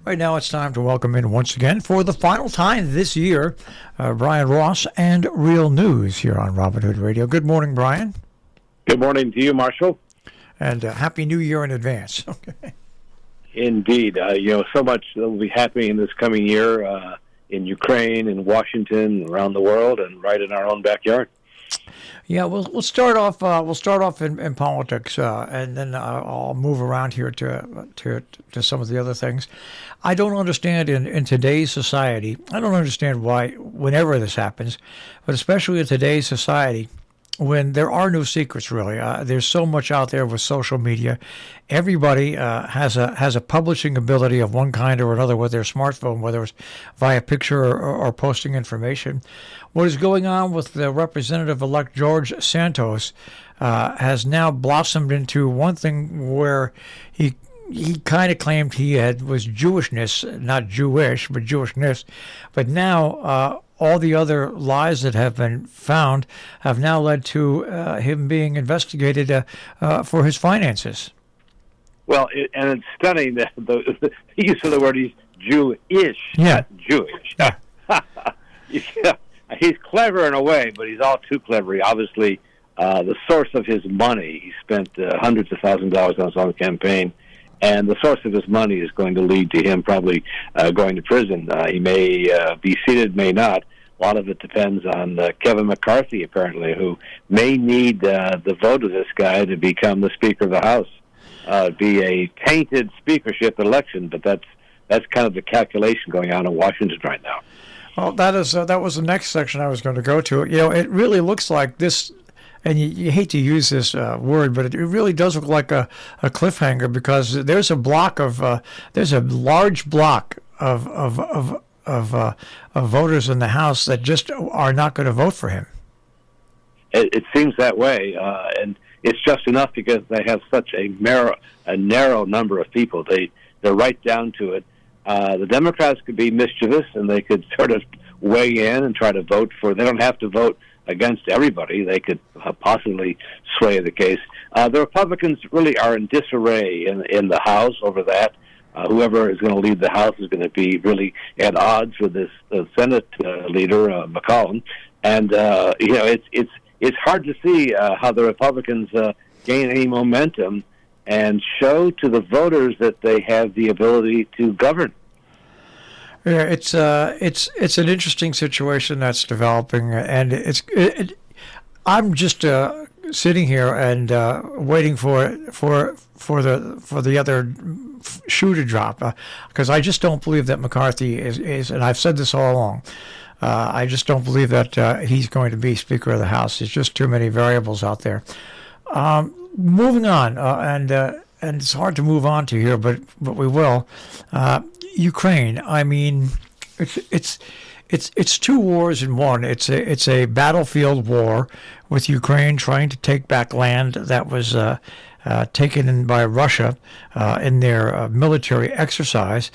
Right now, it's time to welcome in once again for the final time this year, Brian Ross and Real News here on Robin Hood Radio. Good morning, Brian. Good morning to you, Marshall. And Happy New Year in advance. Okay. Indeed. So much will be happening in this coming year in Ukraine, in Washington, around the world, and right in our own backyard. Yeah, we'll start off. We'll start off in politics, and then I'll move around here to some of the other things. I don't understand in today's society. I don't understand why, whenever this happens, but especially in today's society, when there are no secrets really. There's so much out there with social media. Everybody has a publishing ability of one kind or another with their smartphone, whether it's via picture or posting information. What is going on with the Representative-elect George Santos has now blossomed into one thing where he kind of claimed he was Jewishness, not Jewish, but Jewishness. But now all the other lies that have been found have now led to him being investigated for his finances. Well, and it's stunning that the use of the word is Jewish, not Jewish. Yeah. Yeah. He's clever in a way, but he's all too clever. He obviously, the source of his money, he spent hundreds of thousands of dollars on his own campaign, and the source of his money is going to lead to him probably going to prison. He may be seated, may not. A lot of it depends on Kevin McCarthy, apparently, who may need the vote of this guy to become the Speaker of the House. It'd be a tainted speakership election, but that's kind of the calculation going on in Washington right now. Well, that was the next section I was going to go to. It really looks like this, and you hate to use this word, but it really does look like a cliffhanger, because there's a large block of voters in the House that just are not going to vote for him. It seems that way, and it's just enough because they have such a narrow number of people. They're right down to it. The Democrats could be mischievous, and they could sort of weigh in and try to vote for. They don't have to vote against everybody. They could possibly sway the case. The Republicans really are in disarray in the House over that. Whoever is going to lead the House is going to be really at odds with this Senate leader, McCollum. And it's hard to see how the Republicans gain any momentum and show to the voters that they have the ability to govern. Yeah, it's an interesting situation that's developing, and I'm just sitting here and waiting for the other shoe to drop, because I just don't believe that McCarthy is, and I've said this all along. I just don't believe that he's going to be Speaker of the House. There's just too many variables out there. Moving on, and it's hard to move on to here, but we will. Ukraine. I mean, it's two wars in one. It's a battlefield war with Ukraine trying to take back land that was taken in by Russia in their military exercise.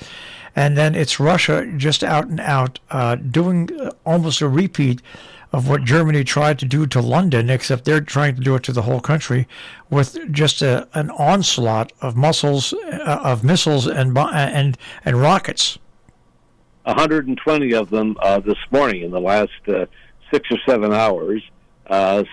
And then it's Russia just out and out doing almost a repeat of what Germany tried to do to London, except they're trying to do it to the whole country with just an onslaught of missiles and rockets. 120 of them this morning in the last 6 or 7 hours.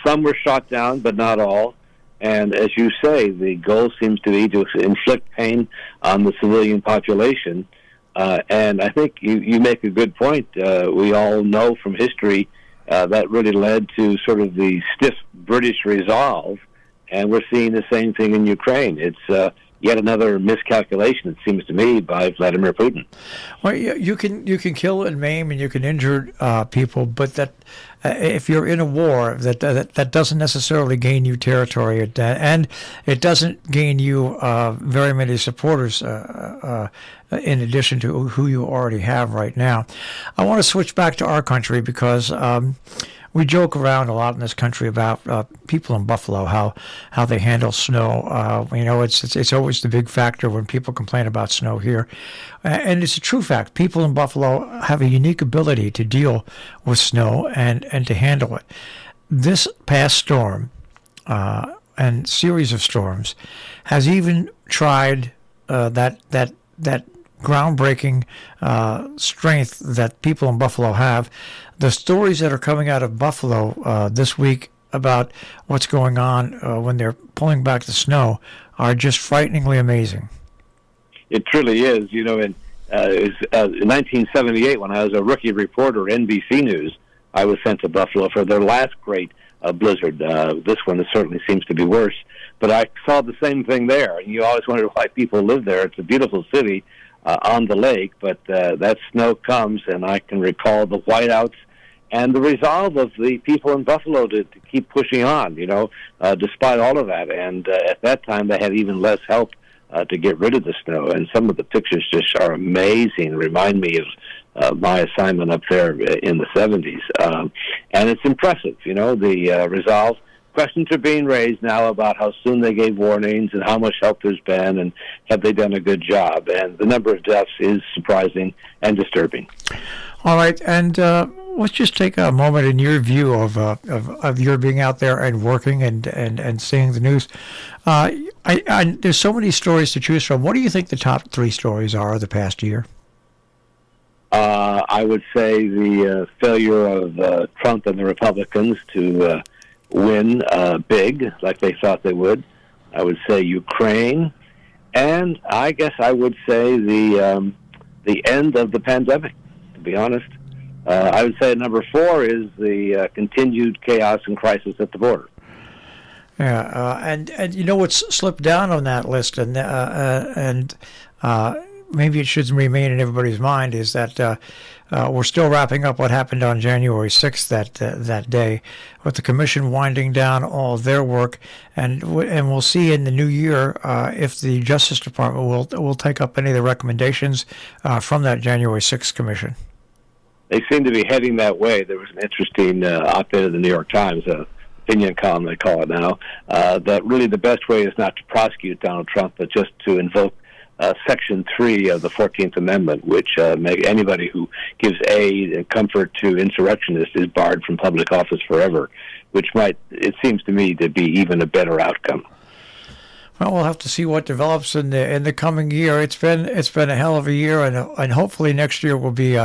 Some were shot down, but not all. And as you say, the goal seems to be to inflict pain on the civilian population. And I think you make a good point. We all know from history that really led to sort of the stiff British resolve, and we're seeing the same thing in Ukraine. It's yet another miscalculation, it seems to me, by Vladimir Putin. Well, you can kill and maim and you can injure people, but that if you're in a war, that doesn't necessarily gain you territory, and it doesn't gain you very many supporters in addition to who you already have right now. I want to switch back to our country because we joke around a lot in this country about people in Buffalo, how they handle snow. It's always the big factor when people complain about snow here. And it's a true fact. People in Buffalo have a unique ability to deal with snow and to handle it. This past storm and series of storms has even tried that groundbreaking strength that people in Buffalo have. The stories that are coming out of Buffalo this week about what's going on when they're pulling back the snow are just frighteningly amazing. It truly is. You know, in 1978, when I was a rookie reporter at NBC News, I was sent to Buffalo for their last great blizzard. This one certainly seems to be worse. But I saw the same thing there. You always wondered why people live there. It's a beautiful city on the lake, but that snow comes, and I can recall the whiteouts and the resolve of the people in Buffalo to keep pushing on, you know, despite all of that. And at that time, they had even less help to get rid of the snow. And some of the pictures just are amazing, remind me of my assignment up there in the 70s. And it's impressive, you know, the resolve. Questions are being raised now about how soon they gave warnings and how much help there's been and have they done a good job. And the number of deaths is surprising and disturbing. All right, and let's just take a moment in your view of your being out there and working and seeing the news. There's so many stories to choose from. What do you think the top 3 stories are of the past year? I would say the failure of Trump and the Republicans to win big, like they thought they would. I would say Ukraine, and I guess I would say the end of the pandemic. To be honest, I would say number 4 is the continued chaos and crisis at the border. Yeah, and you know what's slipped down on that list, and maybe it should remain in everybody's mind, is that we're still wrapping up what happened on January 6th that day, with the commission winding down all of their work, and we'll see in the new year if the Justice Department will take up any of the recommendations from that January 6th commission. They seem to be heading that way. There was an interesting op-ed in the New York Times, opinion column they call it now, that really the best way is not to prosecute Donald Trump, but just to invoke Section 3 of the 14th Amendment, which make anybody who gives aid and comfort to insurrectionists is barred from public office forever, which might, it seems to me, to be even a better outcome. Well, we'll have to see what develops in the coming year. It's been a hell of a year, and hopefully next year will be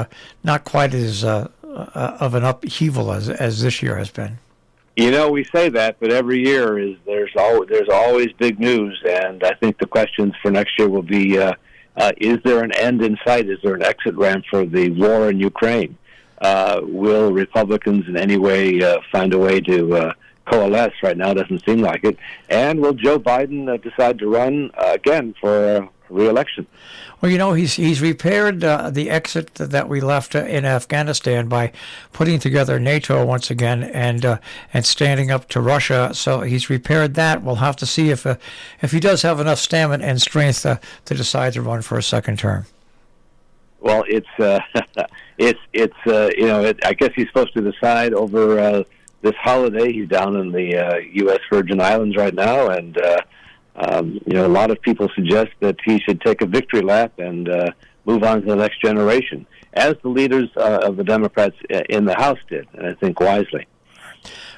not quite as of an upheaval as this year has been. You know, we say that, but every year there's always big news, and I think the questions for next year will be: is there an end in sight? Is there an exit ramp for the war in Ukraine? Will Republicans in any way find a way to coalesce? Right now, doesn't seem like it. And will Joe Biden decide to run again for re-election? Well, you know, he's repaired the exit that we left in Afghanistan by putting together NATO once again and standing up to Russia. So he's repaired that. We'll have to see if he does have enough stamina and strength to decide to run for a second term. Well, it's you know, I guess he's supposed to decide over this holiday. He's down in the U.S. Virgin Islands right now, and you know, a lot of people suggest that he should take a victory lap and move on to the next generation, as the leaders of the Democrats in the House did, and I think wisely.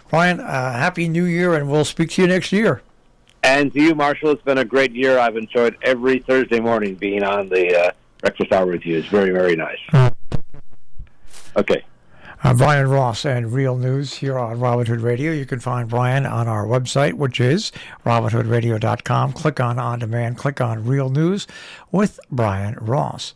Brian, Happy New Year, and we'll speak to you next year. And to you, Marshall, it's been a great year. I've enjoyed every Thursday morning being on the Breakfast Hour with you. It's very, very nice. Okay. Brian Ross and Real News here on Robin Hood Radio. You can find Brian on our website, which is robinhoodradio.com. Click on demand, click on Real News with Brian Ross.